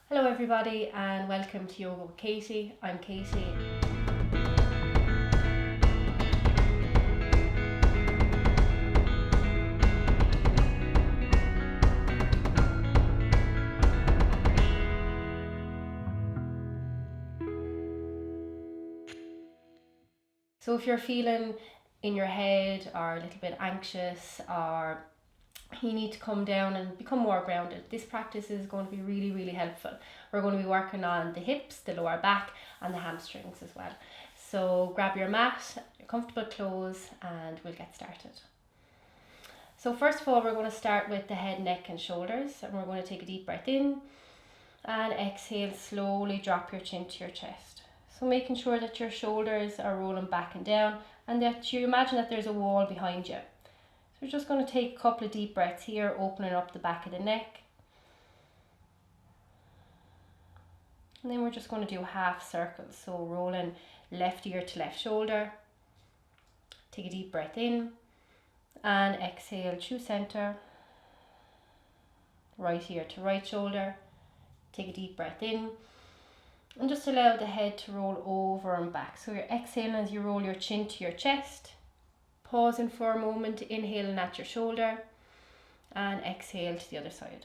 Hello everybody and welcome to Yoga with Katie. I'm Katie. So if you're feeling in your head or a little bit anxious or you need to come down and become more grounded, this practice is going to be really helpful. We're going to be working on the hips, the lower back and the hamstrings as well. So grab your mat, your comfortable clothes, and we'll get started. So first of all, we're going to start with the head, neck and shoulders, and we're going to take a deep breath in and exhale, slowly drop your chin to your chest. So making sure that your shoulders are rolling back and down and that you imagine that there's a wall behind you. So we're just going to take a couple of deep breaths here, opening up the back of the neck. And then we're just going to do half circles. So rolling left ear to left shoulder. Take a deep breath in and exhale through center. Right ear to right shoulder. Take a deep breath in and just allow the head to roll over and back. So you're exhaling as you roll your chin to your chest. Pausing for a moment, inhaling at your shoulder and exhale to the other side.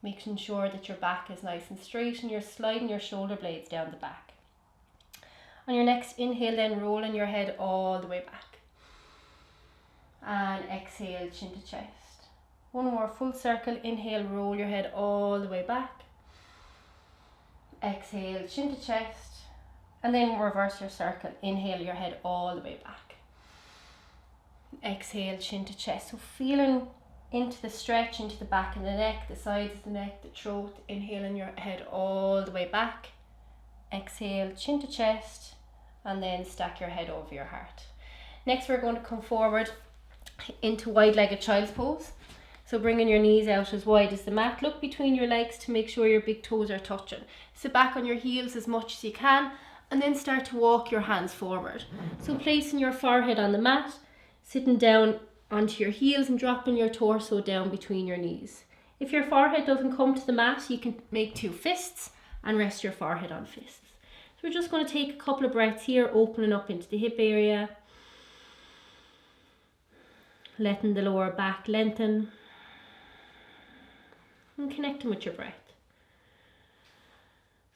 Making sure that your back is nice and straight and you're sliding your shoulder blades down the back. On your next inhale, then rolling your head all the way back. And exhale, chin to chest. One more full circle, inhale, roll your head all the way back. Exhale, chin to chest. And then reverse your circle, inhale your head all the way back. Exhale, chin to chest. So feeling into the stretch, into the back of the neck, the sides of the neck, the throat, inhaling your head all the way back. Exhale, chin to chest, and then stack your head over your heart. Next we're going to come forward into wide-legged child's pose. So bringing your knees out as wide as the mat. Look between your legs to make sure your big toes are touching. Sit back on your heels as much as you can and then start to walk your hands forward. So placing your forehead on the mat, sitting down onto your heels and dropping your torso down between your knees. If your forehead doesn't come to the mat, you can make two fists and rest your forehead on fists. So we're just going to take a couple of breaths here, opening up into the hip area. Letting the lower back lengthen. And connecting with your breath.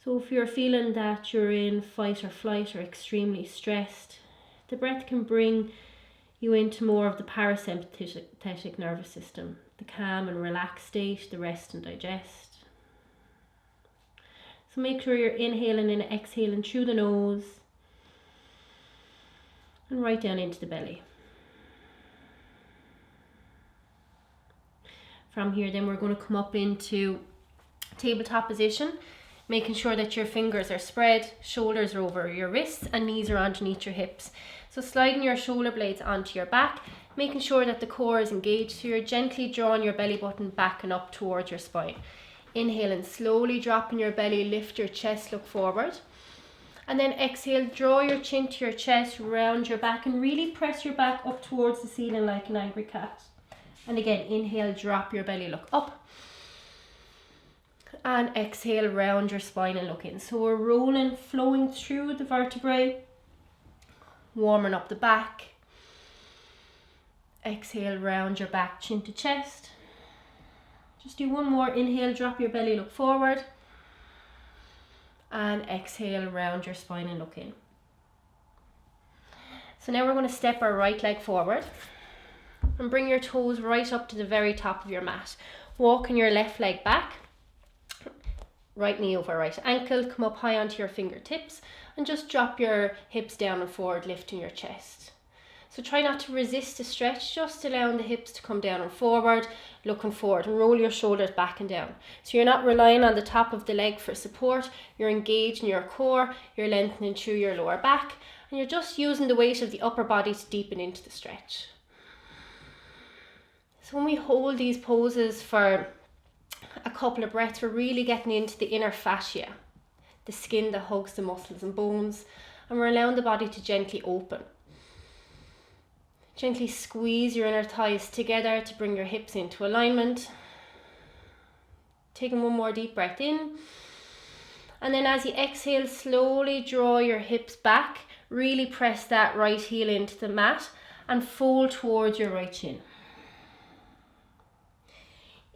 So if you're feeling that you're in fight or flight or extremely stressed, the breath can bring you into more of the parasympathetic nervous system, the calm and relaxed state, the rest and digest. So make sure you're inhaling and exhaling through the nose and right down into the belly. From here then we're going to come up into tabletop position, making sure that your fingers are spread, shoulders are over your wrists and knees are underneath your hips. So sliding your shoulder blades onto your back, making sure that the core is engaged. So you're gently drawing your belly button back and up towards your spine. Inhaling, slowly dropping your belly, lift your chest, look forward. And then exhale, draw your chin to your chest, round your back and really press your back up towards the ceiling like an angry cat. And again, inhale, drop your belly, look up. And exhale, round your spine and look in. So we're rolling, flowing through the vertebrae, warming up the back. Exhale, round your back, chin to chest. Just do one more, inhale, drop your belly, look forward. And exhale, round your spine and look in. So now we're going to step our right leg forward. And bring your toes right up to the very top of your mat. Walking your left leg back. Right knee over right ankle. Come up high onto your fingertips. And just drop your hips down and forward, lifting your chest. So try not to resist the stretch. Just allowing the hips to come down and forward. Looking forward. And roll your shoulders back and down. So you're not relying on the top of the leg for support. You're engaged in your core. You're lengthening through your lower back. And you're just using the weight of the upper body to deepen into the stretch. So when we hold these poses for a couple of breaths, we're really getting into the inner fascia, the skin that hugs the muscles and bones, and we're allowing the body to gently open. Gently squeeze your inner thighs together to bring your hips into alignment. Taking one more deep breath in. And then as you exhale, slowly draw your hips back. Really press that right heel into the mat and fold towards your right shin.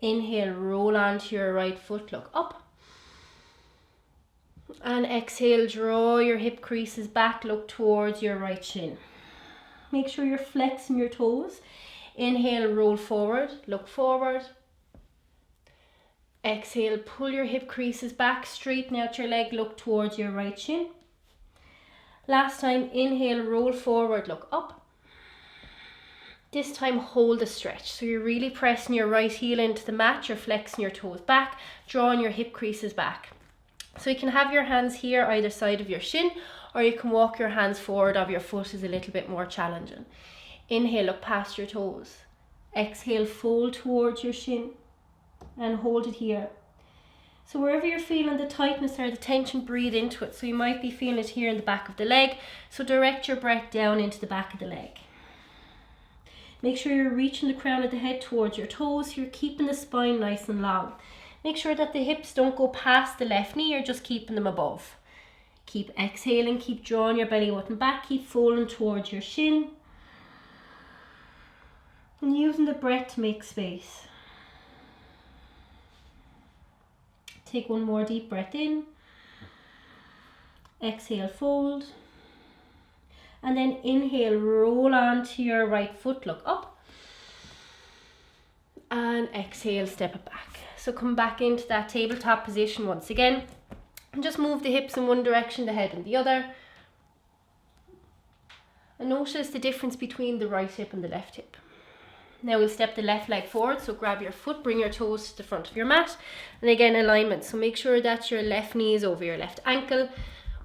Inhale, roll onto your right foot, look up. And exhale, draw your hip creases back, look towards your right shin. Make sure you're flexing your toes. Inhale, roll forward, look forward. Exhale, pull your hip creases back, straighten out your leg, look towards your right shin. Last time, inhale, roll forward, look up. This time, hold the stretch. So you're really pressing your right heel into the mat, you're flexing your toes back, drawing your hip creases back. So you can have your hands here either side of your shin, or you can walk your hands forward of your foot is a little bit more challenging. Inhale, look past your toes. Exhale, fold towards your shin and hold it here. So wherever you're feeling the tightness or the tension, breathe into it. So you might be feeling it here in the back of the leg. So direct your breath down into the back of the leg. Make sure you're reaching the crown of the head towards your toes. So you're keeping the spine nice and long. Make sure that the hips don't go past the left knee, you're just keeping them above. Keep exhaling, keep drawing your belly button back, keep folding towards your shin. And using the breath to make space. Take one more deep breath in. Exhale, fold. And then inhale, roll onto your right foot, look up. And exhale, step it back. So come back into that tabletop position once again. And just move the hips in one direction, the head in the other. And notice the difference between the right hip and the left hip. Now we'll step the left leg forward, so grab your foot, bring your toes to the front of your mat, and again alignment. So make sure that your left knee is over your left ankle.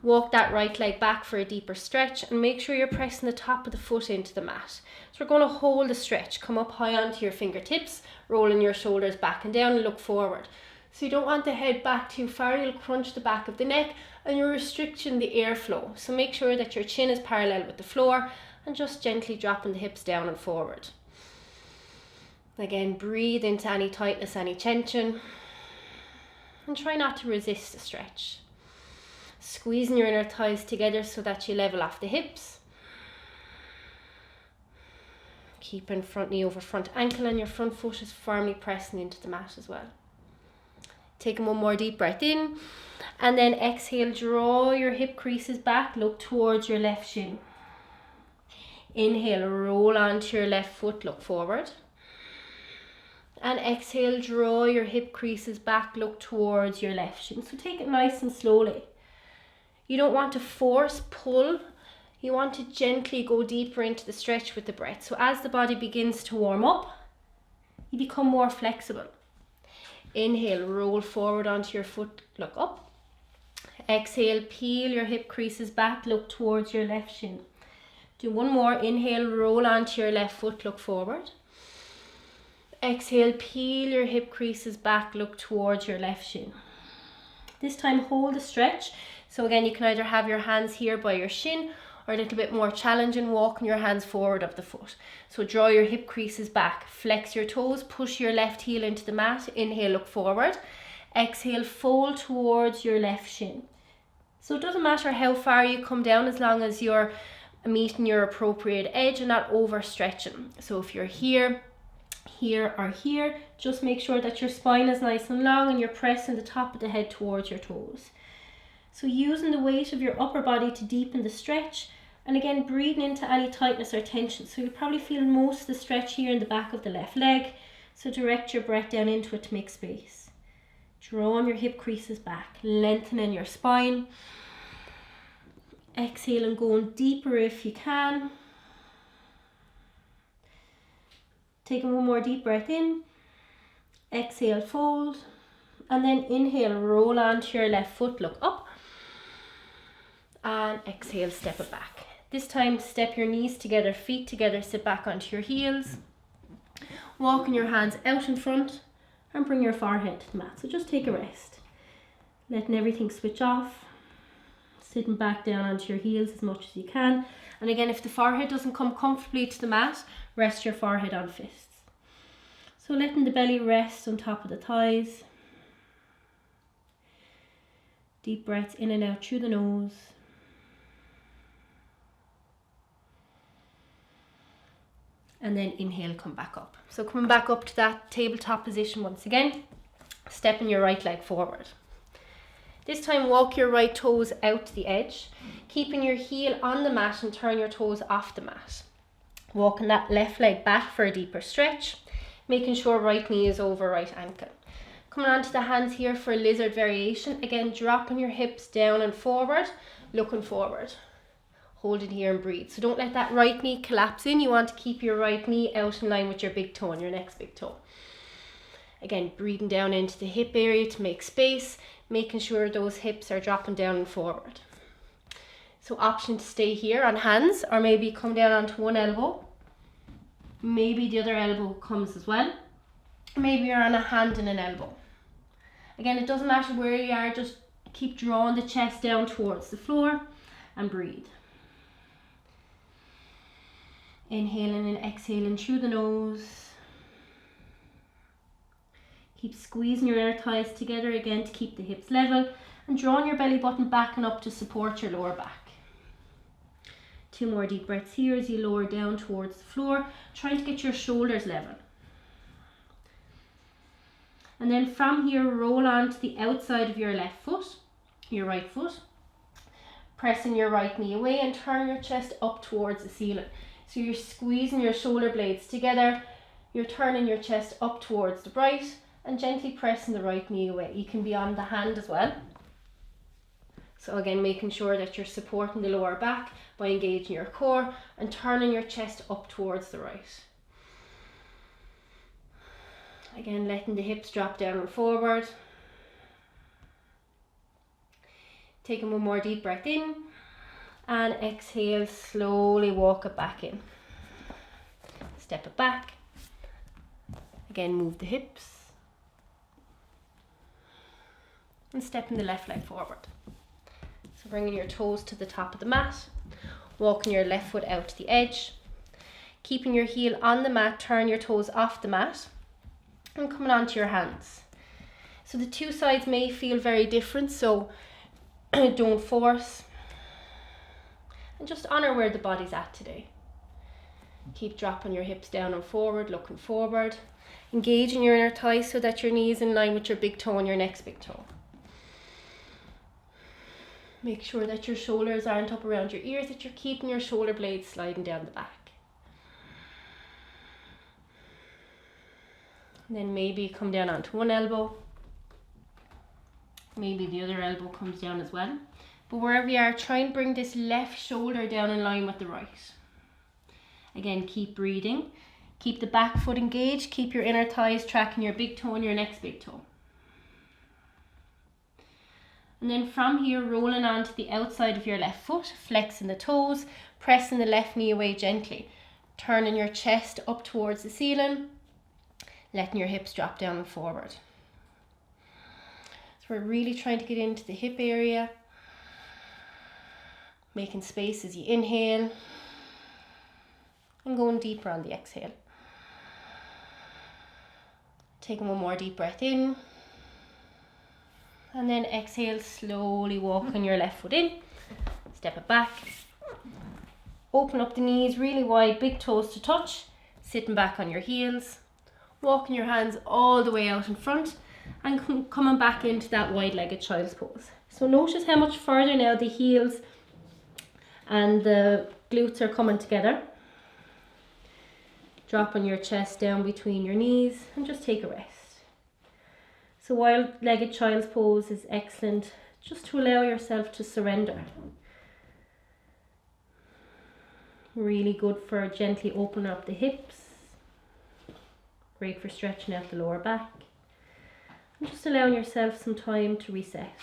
Walk that right leg back for a deeper stretch, and make sure you're pressing the top of the foot into the mat. So we're going to hold the stretch, come up high onto your fingertips, rolling your shoulders back and down and look forward. So you don't want the head back too far, you'll crunch the back of the neck and you're restricting the airflow. So make sure that your chin is parallel with the floor and just gently dropping the hips down and forward. Again, breathe into any tightness, any tension, and try not to resist the stretch. Squeezing your inner thighs together so that you level off the hips. Keeping front knee over front ankle, and your front foot is firmly pressing into the mat as well. Taking one more deep breath in, and then exhale, draw your hip creases back, look towards your left shin. Inhale, roll onto your left foot, look forward. And exhale, draw your hip creases back, look towards your left shin. So take it nice and slowly. You don't want to force, pull. You want to gently go deeper into the stretch with the breath. So as the body begins to warm up, you become more flexible. Inhale, roll forward onto your foot, look up. Exhale, peel your hip creases back, look towards your left shin. Do one more. Inhale, roll onto your left foot, look forward. Exhale, peel your hip creases back, look towards your left shin. This time hold the stretch. So again, you can either have your hands here by your shin, or a little bit more challenging, walking your hands forward of the foot. So draw your hip creases back, flex your toes, push your left heel into the mat. Inhale, look forward. Exhale, fold towards your left shin. So it doesn't matter how far you come down as long as you're meeting your appropriate edge and not overstretching. So if you're here, here or here, just make sure that your spine is nice and long and you're pressing the top of the head towards your toes. So using the weight of your upper body to deepen the stretch, and again breathing into any tightness or tension. So you'll probably feel most of the stretch here in the back of the left leg. So direct your breath down into it to make space. Drawing your hip creases back, lengthening your spine. Exhale and going deeper if you can. Taking one more deep breath in. Exhale, fold. And then inhale, roll onto your left foot, look up. And exhale, step it back. This time, step your knees together, feet together, sit back onto your heels. Walking your hands out in front and bring your forehead to the mat. So just take a rest. Letting everything switch off. Sitting back down onto your heels as much as you can. And again, if the forehead doesn't come comfortably to the mat, rest your forehead on fists. So letting the belly rest on top of the thighs. Deep breaths in and out through the nose. And then inhale, come back up. So coming back up to that tabletop position once again, stepping your right leg forward. This time walk your right toes out to the edge, keeping your heel on the mat and turn your toes off the mat. Walking that left leg back for a deeper stretch, making sure right knee is over right ankle. Coming onto the hands here for a lizard variation. Again, dropping your hips down and forward, looking forward. Hold it here and breathe. So don't let that right knee collapse in. You want to keep your right knee out in line with your big toe and your next big toe. Again, breathing down into the hip area to make space, making sure those hips are dropping down and forward. So option to stay here on hands, or maybe come down onto one elbow. Maybe the other elbow comes as well. Maybe you're on a hand and an elbow. Again, it doesn't matter where you are, just keep drawing the chest down towards the floor and breathe. Inhaling and exhaling through the nose. Keep squeezing your inner thighs together again to keep the hips level, and drawing your belly button back and up to support your lower back. 2 more deep breaths here as you lower down towards the floor, trying to get your shoulders level. And then from here, roll on to the outside of your left foot, your right foot, pressing your right knee away and turn your chest up towards the ceiling. So you're squeezing your shoulder blades together, you're turning your chest up towards the right and gently pressing the right knee away. You can be on the hand as well. So again, making sure that you're supporting the lower back by engaging your core and turning your chest up towards the right. Again, letting the hips drop down and forward. Taking one more deep breath in. And exhale, slowly walk it back in. Step it back. Again, move the hips. And stepping the left leg forward. So bringing your toes to the top of the mat. Walking your left foot out to the edge. Keeping your heel on the mat, turn your toes off the mat. And coming onto your hands. So the 2 sides may feel very different, so don't force. And just honor where the body's at today. Keep dropping your hips down and forward, looking forward. Engaging your inner thighs so that your knee is in line with your big toe and your next big toe. Make sure that your shoulders aren't up around your ears, that you're keeping your shoulder blades sliding down the back. And then maybe come down onto one elbow. Maybe the other elbow comes down as well. But wherever you are, try and bring this left shoulder down in line with the right. Again, keep breathing. Keep the back foot engaged. Keep your inner thighs tracking your big toe and your next big toe. And then from here, rolling onto the outside of your left foot, flexing the toes, pressing the left knee away gently. Turning your chest up towards the ceiling. Letting your hips drop down and forward. So we're really trying to get into the hip area. Making space as you inhale. And going deeper on the exhale. Taking one more deep breath in. And then exhale, slowly walking your left foot in. Step it back. Open up the knees really wide, big toes to touch. Sitting back on your heels. Walking your hands all the way out in front. And coming back into that wide-legged child's pose. So notice how much further now the heels and the glutes are coming together. Dropping your chest down between your knees and just take a rest. So wide-legged child's pose is excellent just to allow yourself to surrender. Really good for gently opening up the hips. Great for stretching out the lower back. And just allowing yourself some time to reset.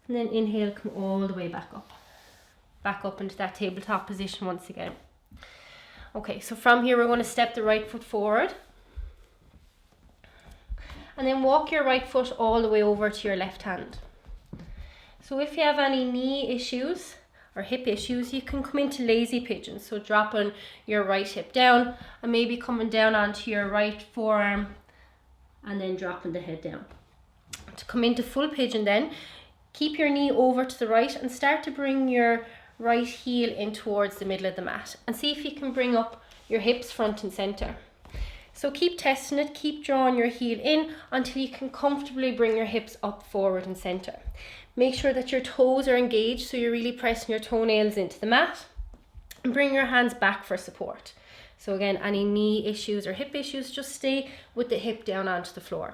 And then inhale, come all the way back up. Back up into that tabletop position once again. Okay, so from here we're going to step the right foot forward. And then walk your right foot all the way over to your left hand. So if you have any knee issues, or hip issues, you can come into lazy pigeon. So dropping your right hip down and maybe coming down onto your right forearm and then dropping the head down. To come into full pigeon then, keep your knee over to the right and start to bring your right heel in towards the middle of the mat, and see if you can bring up your hips front and center. So keep testing it, keep drawing your heel in until you can comfortably bring your hips up, forward and center. Make sure that your toes are engaged, so you're really pressing your toenails into the mat, and bring your hands back for support. So again, any knee issues or hip issues, just stay with the hip down onto the floor.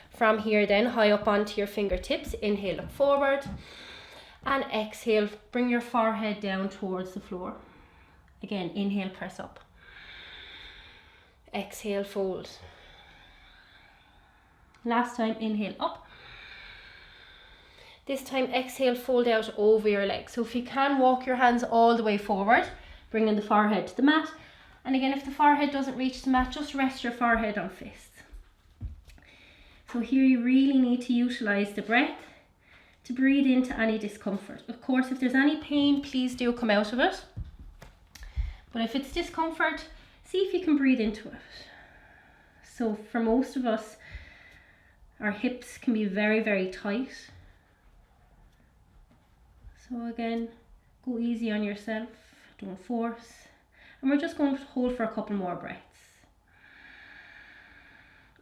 From here then, high up onto your fingertips, inhale, look forward, and exhale, bring your forehead down towards the floor. Again, inhale, press up. Exhale, fold. Last time, inhale, up. This time, exhale, fold out over your legs. So if you can, walk your hands all the way forward, bringing the forehead to the mat. And again, if the forehead doesn't reach the mat, just rest your forehead on fists. So here you really need to utilize the breath to breathe into any discomfort. Of course, if there's any pain, please do come out of it. But if it's discomfort, see if you can breathe into it. So for most of us, our hips can be very, very tight. So again, go easy on yourself, don't force. And we're just going to hold for a couple more breaths.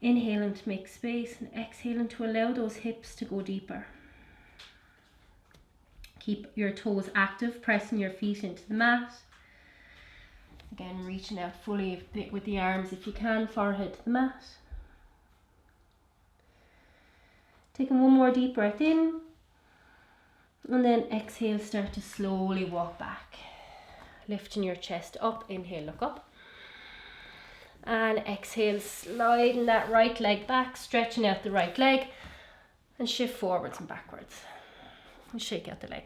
Inhaling to make space and exhaling to allow those hips to go deeper. Keep your toes active, pressing your feet into the mat. Again, reaching out fully with the arms if you can, forehead to the mat. Taking one more deep breath in. And then exhale, start to slowly walk back. Lifting your chest up, inhale, look up. And exhale, sliding that right leg back, stretching out the right leg, and shift forwards and backwards. And shake out the leg.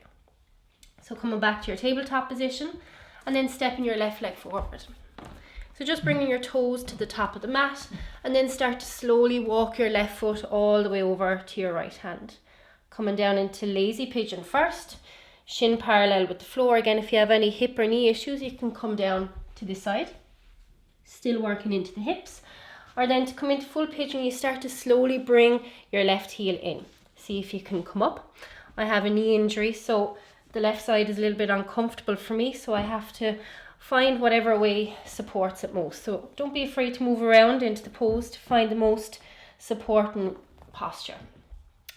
So coming back to your tabletop position, and then stepping your left leg forward. So just bringing your toes to the top of the mat, and then start to slowly walk your left foot all the way over to your right hand. Coming down into lazy pigeon first, shin parallel with the floor. Again, if you have any hip or knee issues, you can come down to this side. Still working into the hips. Or then to come into full pigeon, you start to slowly bring your left heel in. See if you can come up. I have a knee injury, so the left side is a little bit uncomfortable for me, so I have to find whatever way supports it most. So don't be afraid to move around into the pose to find the most supporting posture.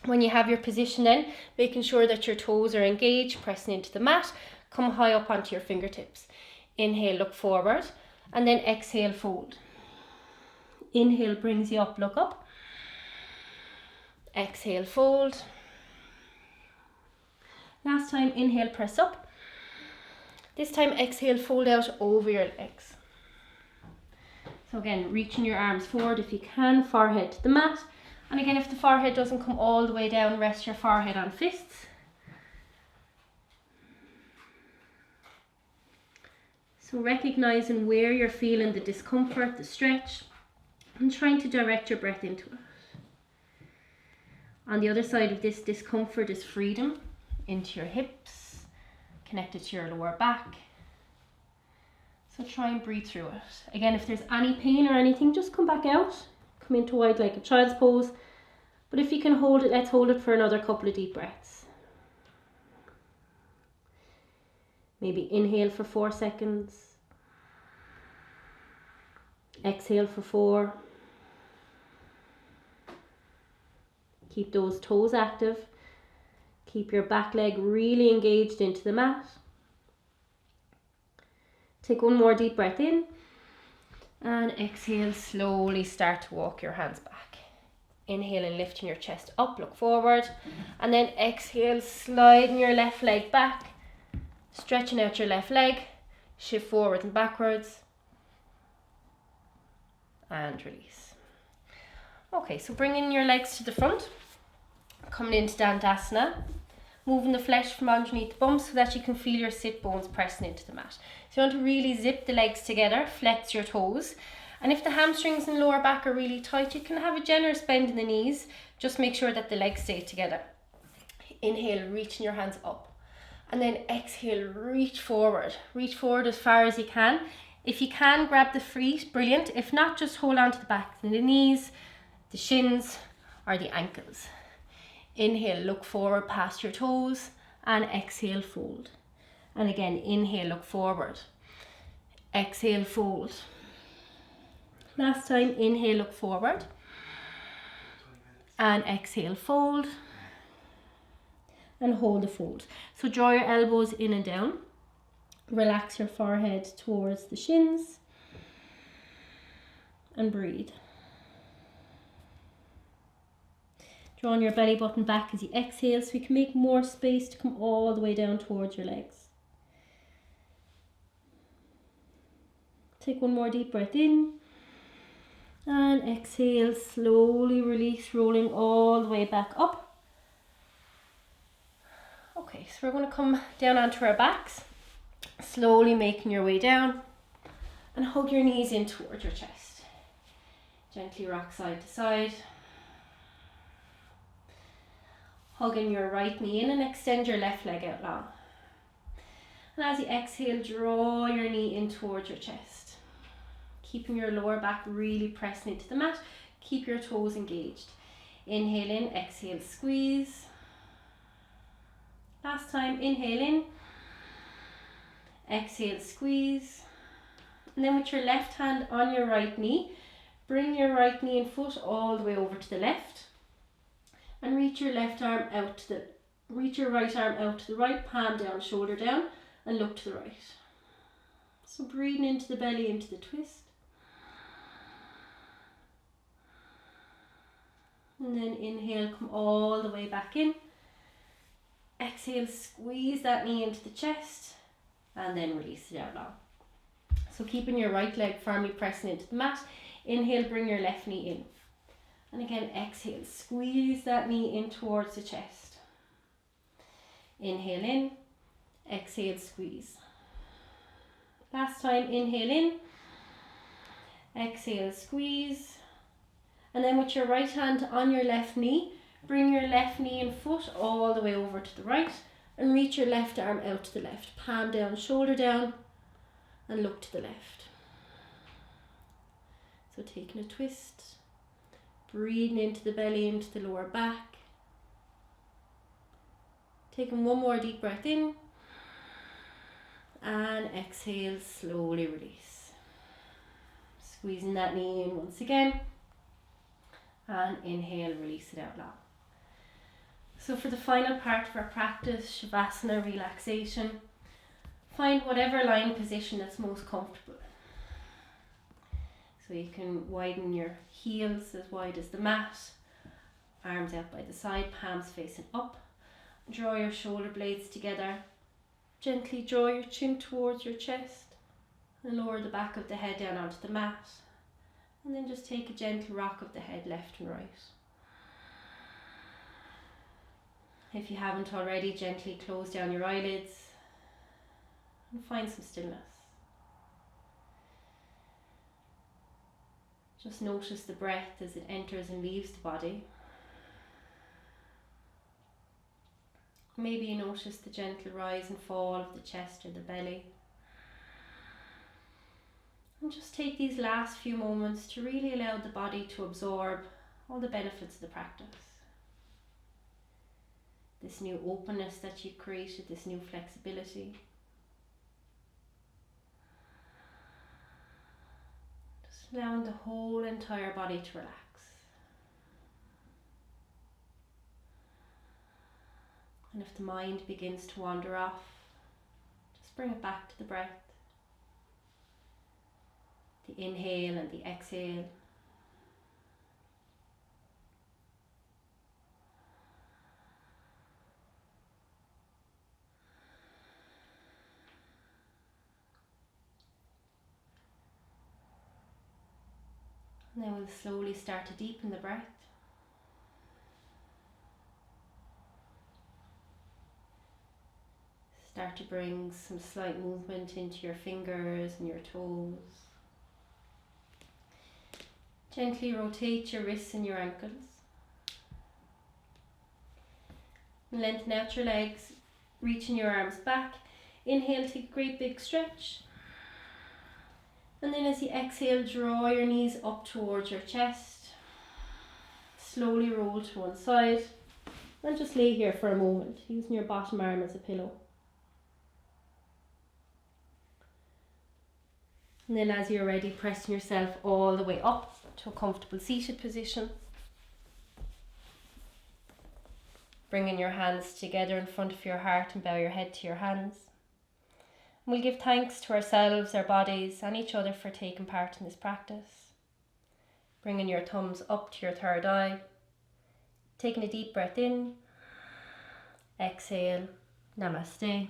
When you have your position then, making sure that your toes are engaged, pressing into the mat, come high up onto your fingertips. Inhale, look forward, and then exhale, fold. Inhale brings you up, look up. Exhale, fold. Last time, inhale, press up. This time, exhale, fold out over your legs. So again, reaching your arms forward if you can, forehead to the mat. And again, if the forehead doesn't come all the way down, rest your forehead on fists. So recognizing where you're feeling the discomfort, the stretch, and trying to direct your breath into it. On the other side of this discomfort is freedom into your hips, connected to your lower back. So try and breathe through it. Again, if there's any pain or anything, just come back out. Come into wide like a child's pose. But if you can hold it, let's hold it for another couple of deep breaths. Maybe inhale for 4 seconds. Exhale for 4. Keep those toes active. Keep your back leg really engaged into the mat. Take one more deep breath in. And exhale, slowly start to walk your hands back. Inhale and lifting your chest up, look forward. And then exhale, sliding your left leg back. Stretching out your left leg. Shift forward and backwards. And release. Okay, so bringing your legs to the front. Coming into Dandasana. Moving the flesh from underneath the bum so that you can feel your sit bones pressing into the mat. So you want to really zip the legs together, flex your toes. And if the hamstrings and lower back are really tight, you can have a generous bend in the knees. Just make sure that the legs stay together. Inhale, reaching your hands up. And then exhale, reach forward as far as you can. If you can, grab the feet, brilliant. If not, just hold on to the back of the knees, the shins, or the ankles. Inhale, look forward past your toes, and exhale, fold. And again, inhale, look forward. Exhale, fold. Last time, inhale, look forward. And exhale, fold. And hold the fold. So draw your elbows in and down. Relax your forehead towards the shins. And breathe. Drawing your belly button back as you exhale so you can make more space to come all the way down towards your legs. Take one more deep breath in. And exhale, slowly release, rolling all the way back up. Okay, so we're going to come down onto our backs, slowly making your way down, and hug your knees in towards your chest. Gently rock side to side. Hugging your right knee in and extend your left leg out long. And as you exhale, draw your knee in towards your chest. Keeping your lower back really pressing into the mat. Keep your toes engaged. Inhale in, exhale, squeeze. Last time, inhale in. Exhale, squeeze. And then with your left hand on your right knee, bring your right knee and foot all the way over to the left. And reach your right arm out to the right, palm down, shoulder down, and look to the right. So breathing into the belly, into the twist. And then inhale, come all the way back in. Exhale, squeeze that knee into the chest, and then release it out long. So keeping your right leg firmly pressing into the mat. Inhale, bring your left knee in. And again, exhale, squeeze that knee in towards the chest. Inhale in, exhale, squeeze. Last time, inhale in, exhale, squeeze. And then with your right hand on your left knee, bring your left knee and foot all the way over to the right and reach your left arm out to the left. Palm down, shoulder down, and look to the left. So taking a twist, breathing into the belly, into the lower back. Taking one more deep breath in. And exhale, slowly release. Squeezing that knee in once again. And inhale, release it out loud. So for the final part of our practice, Shavasana Relaxation, find whatever lying position that's most comfortable. So you can widen your heels as wide as the mat, arms out by the side, palms facing up. Draw your shoulder blades together. Gently draw your chin towards your chest and lower the back of the head down onto the mat. And then just take a gentle rock of the head left and right. If you haven't already, gently close down your eyelids and find some stillness. Just notice the breath as it enters and leaves the body. Maybe you notice the gentle rise and fall of the chest or the belly. And just take these last few moments to really allow the body to absorb all the benefits of the practice. This new openness that you've created, this new flexibility. Just allowing the whole entire body to relax. And if the mind begins to wander off, just bring it back to the breath. The inhale and the exhale. And then we'll slowly start to deepen the breath. Start to bring some slight movement into your fingers and your toes. Gently rotate your wrists and your ankles. Lengthen out your legs, reaching your arms back. Inhale, take a great big stretch. And then as you exhale, draw your knees up towards your chest. Slowly roll to one side. And just lay here for a moment, using your bottom arm as a pillow. And then as you're ready, pressing yourself all the way up to a comfortable seated position. Bringing your hands together in front of your heart and bow your head to your hands. And we'll give thanks to ourselves, our bodies and each other for taking part in this practice. Bringing your thumbs up to your third eye. Taking a deep breath in. Exhale. Namaste.